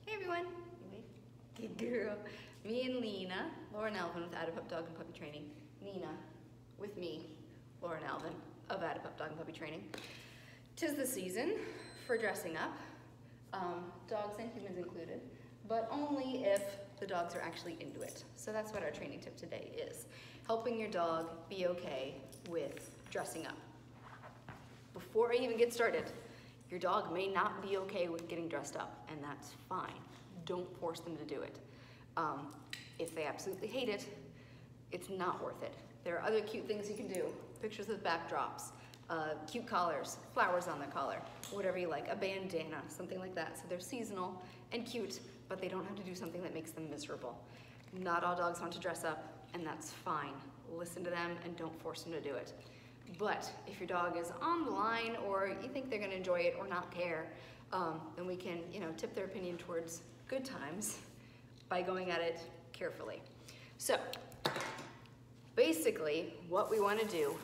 Hey everyone, good girl. Me and Lena, Laura and Alvin with Add-a-Pup Dog and Puppy Training. Nina with me, Laura and Alvin of Add-a-Pup Dog and Puppy Training. 'Tis the season for dressing up, dogs and humans included, but only if the dogs are actually into it. So that's what our training tip today is, helping your dog be okay with dressing up. Before I even get started, your dog may not be okay with getting dressed up, and that's fine. Don't force them to do it. If they absolutely hate it, it's not worth it. There are other cute things you can do. Pictures with backdrops, cute collars, flowers on the collar, whatever you like, a bandana, something like that. So they're seasonal and cute, but they don't have to do something that makes them miserable. Not all dogs want to dress up, and that's fine. Listen to them and don't force them to do it. But if your dog is on the line or you think they're gonna enjoy it or not care, then we can, tip their opinion towards good times by going at it carefully. So basically what we wanna do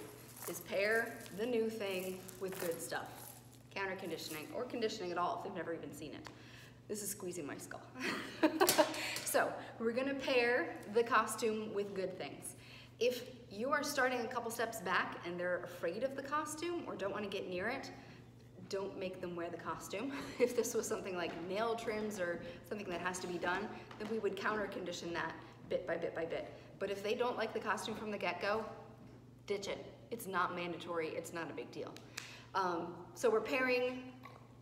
is pair the new thing with good stuff. Counter conditioning or conditioning at all if they've never even seen it. This is squeezing my skull. So we're gonna pair the costume with good things. If you are starting a couple steps back and they're afraid of the costume or don't want to get near it, don't make them wear the costume. If this was something like nail trims or something that has to be done, then we would counter condition that bit by bit by bit. But if they don't like the costume from the get-go, ditch it. It's not mandatory, it's not a big deal. So we're pairing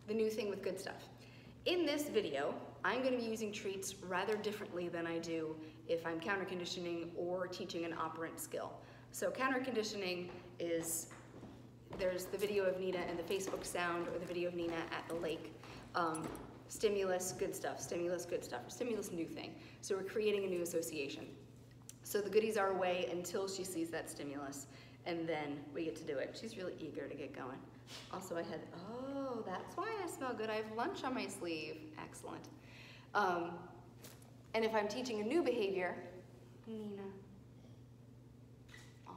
the new thing with good stuff. In this video, I'm going to be using treats rather differently than I do if I'm counter conditioning or teaching an operant skill. So counter conditioning is, there's the video of Nina and the Facebook sound, or the video of Nina at the lake. Stimulus, good stuff, stimulus, good stuff, or stimulus, new thing. So we're creating a new association. So the goodies are away until she sees that stimulus, and then we get to do it. She's really eager to get going. Also I had, oh, that's why I smell good. I have lunch on my sleeve. Excellent. And if I'm teaching a new behavior, Nina, off.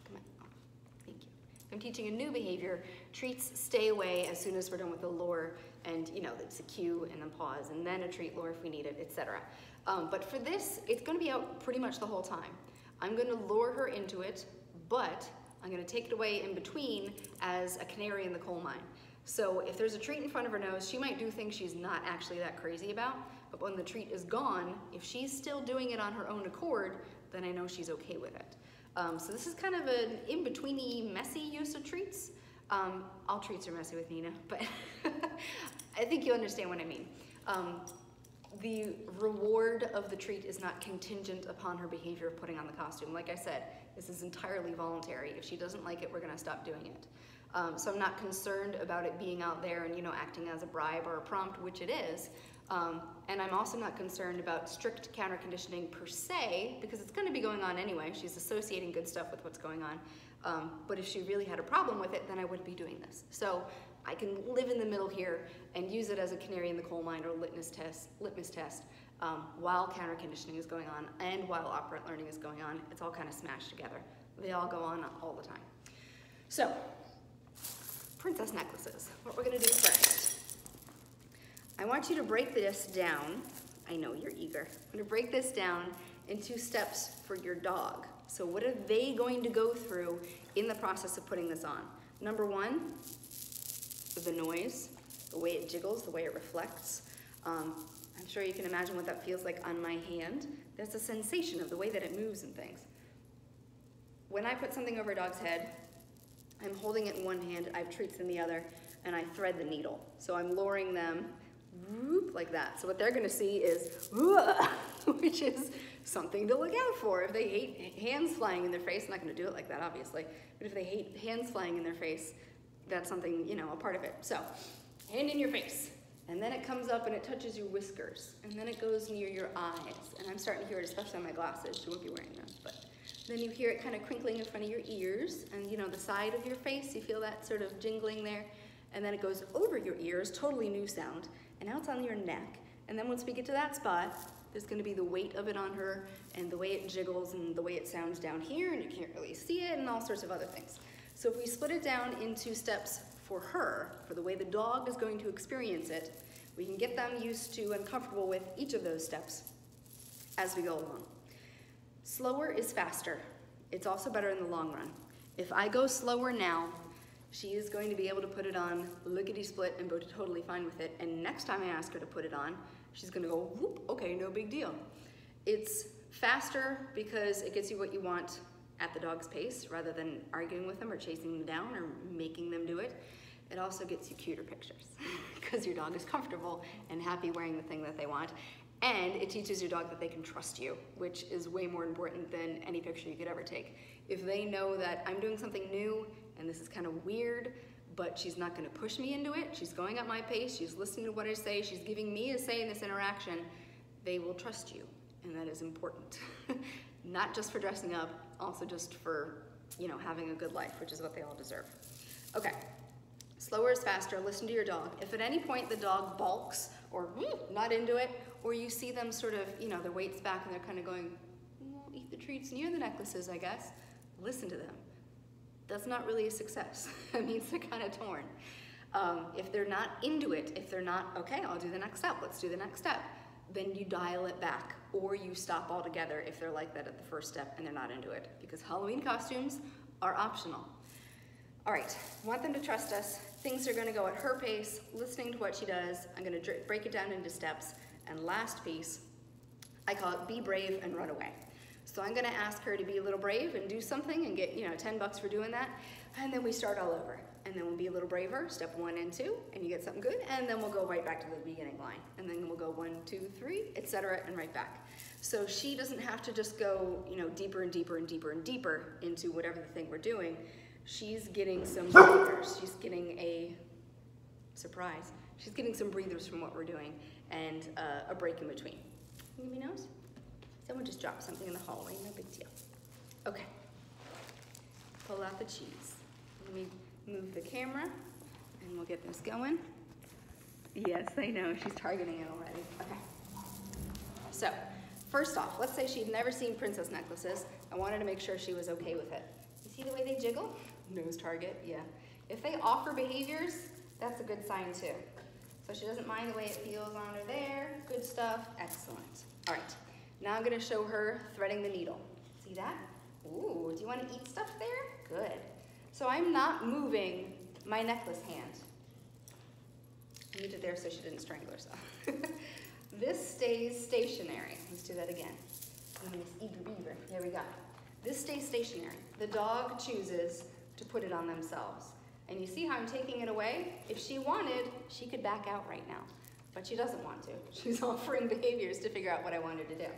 Come on, off. Thank you. If I'm teaching a new behavior, treats stay away as soon as we're done with the lure, and it's a cue and then pause, and then a treat lure if we need it, etc. But for this, it's going to be out pretty much the whole time. I'm going to lure her into it, but I'm going to take it away in between as a canary in the coal mine. So if there's a treat in front of her nose, she might do things she's not actually that crazy about, but when the treat is gone, if she's still doing it on her own accord, then I know she's okay with it. So this is kind of an in-betweeny, messy use of treats. All treats are messy with Nina, but I think you understand what I mean. The reward of the treat is not contingent upon her behavior of putting on the costume. Like I said, this is entirely voluntary. If she doesn't like it, we're gonna stop doing it. So I'm not concerned about it being out there and acting as a bribe or a prompt, which it is. And I'm also not concerned about strict counter conditioning per se, because it's gonna be going on anyway. She's associating good stuff with what's going on. But if she really had a problem with it, then I wouldn't be doing this. So I can live in the middle here and use it as a canary in the coal mine or litmus test while counter conditioning is going on and while operant learning is going on. It's all kind of smashed together. They all go on all the time. So, princess necklaces. What we're gonna do first. I want you to break this down. I know you're eager. I'm gonna break this down into steps for your dog. So what are they going to go through in the process of putting this on? Number one, the noise, the way it jiggles, the way it reflects. I'm sure you can imagine what that feels like on my hand. There's a sensation of the way that it moves and things. When I put something over a dog's head, I'm holding it in one hand, I have treats in the other, and I thread the needle. So I'm luring them whoop, like that. So what they're gonna see is, which is something to look out for. If they hate hands flying in their face, I'm not gonna do it like that, obviously, but if they hate hands flying in their face, that's something, a part of it. So, hand in your face, and then it comes up and it touches your whiskers, and then it goes near your eyes, and I'm starting to hear it, especially on my glasses. You won't be wearing them, but then you hear it kind of crinkling in front of your ears, and the side of your face, you feel that sort of jingling there, and then it goes over your ears, totally new sound, and now it's on your neck, and then once we get to that spot, there's going to be the weight of it on her, and the way it jiggles, and the way it sounds down here, and you can't really see it, and all sorts of other things. So if we split it down into steps for her, for the way the dog is going to experience it, We can get them used to and comfortable with each of those steps as we go along. Slower is faster. It's also better in the long run. If I go slower now, she is going to be able to put it on lickety-split and be totally fine with it. And next time I ask her to put it on, she's gonna go, whoop, okay, no big deal. It's faster because it gets you what you want at the dog's pace rather than arguing with them or chasing them down or making them do it. It also gets you cuter pictures because your dog is comfortable and happy wearing the thing that they want. And it teaches your dog that they can trust you, which is way more important than any picture you could ever take. If they know that I'm doing something new and this is kind of weird, but she's not gonna push me into it, she's going at my pace, she's listening to what I say, she's giving me a say in this interaction, they will trust you, and that is important. Not just for dressing up, also just for, you know, having a good life, which is what they all deserve. Okay, slower is faster, listen to your dog. If at any point the dog balks or not into it, or you see them sort of, you know, their weight's back and they're kind of going, won't eat the treats near the necklaces, I guess, listen to them. That's not really a success. That means they're kind of torn. If they're not into it, if they're not, okay, I'll do the next step, let's do the next step, then you dial it back, or you stop altogether if they're like that at the first step and they're not into it, because Halloween costumes are optional. All right, want them to trust us. Things are gonna go at her pace, listening to what she does. I'm gonna break it down into steps. And last piece, I call it be brave and run away. So I'm gonna ask her to be a little brave and do something and get, you know, 10 bucks for doing that. And then we start all over. And then we'll be a little braver, step 1 and 2, and you get something good. And then we'll go right back to the beginning line. And then we'll go 1, 2, 3, etc., and right back. So she doesn't have to just go, you know, deeper and deeper and deeper and deeper into whatever the thing we're doing. She's getting some breathers. She's getting a surprise. She's getting some breathers from what we're doing and a break in between. Give me nose. Someone just dropped something in the hallway, no big deal. Okay, pull out the cheese. Let me move the camera and we'll get this going. Yes, I know, she's targeting it already. Okay, so first off, let's say she'd never seen princess necklaces. I wanted to make sure she was okay with it. You see the way they jiggle? Nose target, yeah. If they offer behaviors, that's a good sign too. So she doesn't mind the way it feels on her there. Good stuff, excellent. All right, now I'm gonna show her threading the needle. See that? Ooh, do you wanna eat stuff there? Good. So I'm not moving my necklace hand. Moved it there so she didn't strangle herself. This stays stationary. Let's do that again. There we go. This stays stationary. The dog chooses to put it on themselves. And you see how I'm taking it away? If she wanted, she could back out right now, but she doesn't want to. She's offering behaviors to figure out what I want her to do.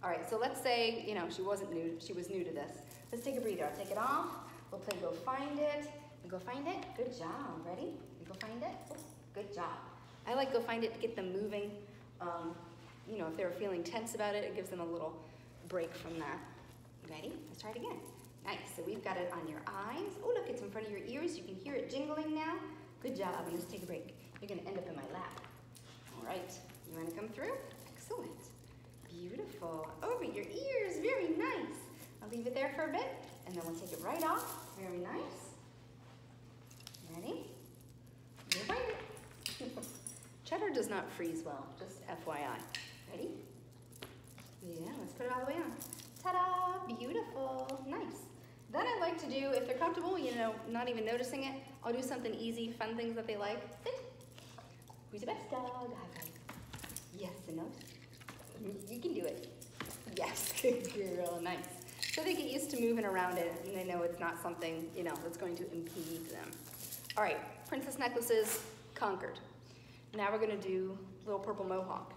All right, so let's say, you know, she was new to this. Let's take a breather. I'll take it off. We'll play go find it. And go find it. Good job. Ready? And go find it. Oh, good job. I like go find it to get them moving. You know, if they were feeling tense about it, it gives them a little break from that. Ready? Let's try it again. Nice, so we've got it on your eyes. Oh, look, it's in front of your ears. You can hear it jingling now. Good job, and let's take a break. You're gonna end up in my lap. All right, you wanna come through? Excellent, beautiful. Over your ears, very nice. I'll leave it there for a bit, and then we'll take it right off. Very nice. Ready? You'll find it. Cheddar does not freeze well, just FYI. Ready? Yeah, let's put it all the way on. Ta-da, beautiful, nice. Then I like to do, if they're comfortable, you know, not even noticing it, I'll do something easy, fun things that they like. Sit. Who's the best dog? High five. Yes, the nose. You can do it. Yes, good girl, nice. So they get used to moving around it and they know it's not something, you know, that's going to impede them. All right, princess necklaces conquered. Now we're gonna do little purple mohawk.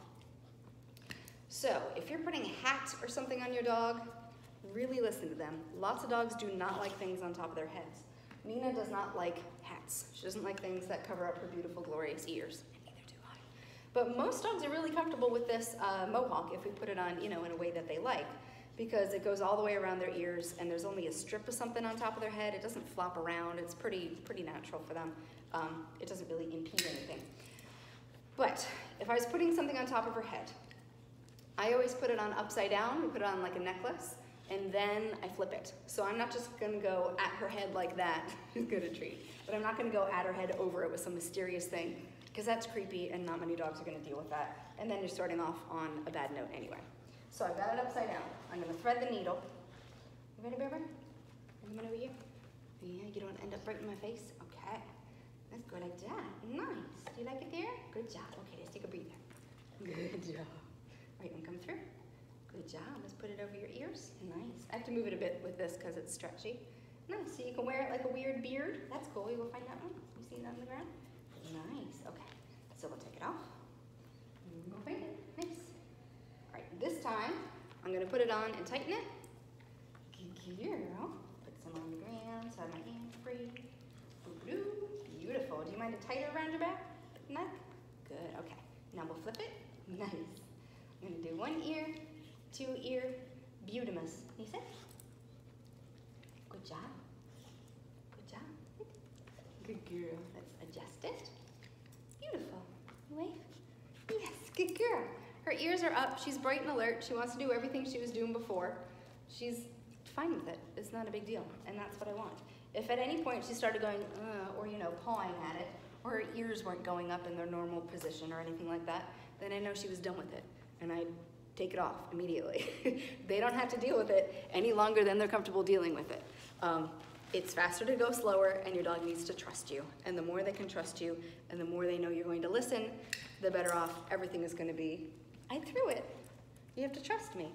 So if you're putting a hat or something on your dog, really listen to them. Lots of dogs do not like things on top of their heads. Nina does not like hats. She doesn't like things that cover up her beautiful, glorious ears. And neither do I. But most dogs are really comfortable with this mohawk if we put it on, you know, in a way that they like, because it goes all the way around their ears and there's only a strip of something on top of their head. It doesn't flop around. It's pretty natural for them. It doesn't really impede anything. But if I was putting something on top of her head, I always put it on upside down. We put it on like a necklace, and then I flip it. So I'm not just gonna go at her head like that. She's good at treat. But I'm not gonna go at her head over it with some mysterious thing. because that's creepy and not many dogs are gonna deal with that. And then you're starting off on a bad note anyway. So I've got it upside down. I'm gonna thread the needle. You ready, Bear Bear? Come on over here. Yeah, you don't want to end up right in my face? Okay. That's good like that. Nice. Do you like it there? Good job. Okay, let's take a breather. Good job. Right one come through. Good job. Let's put it over your ears. Nice. I have to move it a bit with this because it's stretchy. Nice. So you can wear it like a weird beard. That's cool. You will find that one. You see that on the ground? Nice. Okay. So we'll take it off. We'll find it. Nice. All right. This time, I'm going to put it on and tighten it. Good girl. Put some on the ground so I have my hands free. Beautiful. Do you mind it tighter around your back, neck? Good. Okay. Now we'll flip it. Nice. I'm going to do one ear, two ear, beautimus. You said? Good job. Good job. Good girl. Let's adjust it. Beautiful. You wave? Yes, good girl. Her ears are up. She's bright and alert. She wants to do everything she was doing before. She's fine with it. It's not a big deal, and that's what I want. If at any point she started going, or pawing at it, or her ears weren't going up in their normal position or anything like that, then I know she was done with it, and I'd take it off immediately. They don't have to deal with it any longer than they're comfortable dealing with it. It's faster to go slower, and your dog needs to trust you. And the more they can trust you, and the more they know you're going to listen, the better off everything is going to be. I threw it. You have to trust me.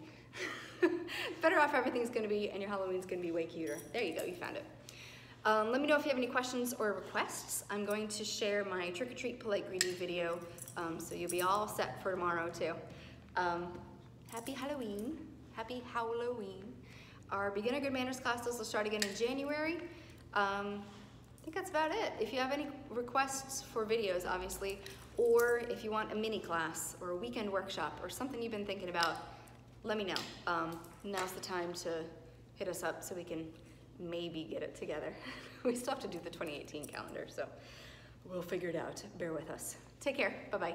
Better off everything's going to be, and your Halloween's going to be way cuter. There you go, you found it. Let me know if you have any questions or requests. I'm going to share my trick-or-treat polite greeting video, so you'll be all set for tomorrow too. Happy Halloween. Happy Howl-o-ween. Our beginner good manners classes will start again in January. I think that's about it. If you have any requests for videos, obviously, or if you want a mini class or a weekend workshop or something you've been thinking about, let me know. Now's the time to hit us up so we can maybe get it together. We still have to do the 2018 calendar, so we'll figure it out. Bear with us. Take care. Bye-bye.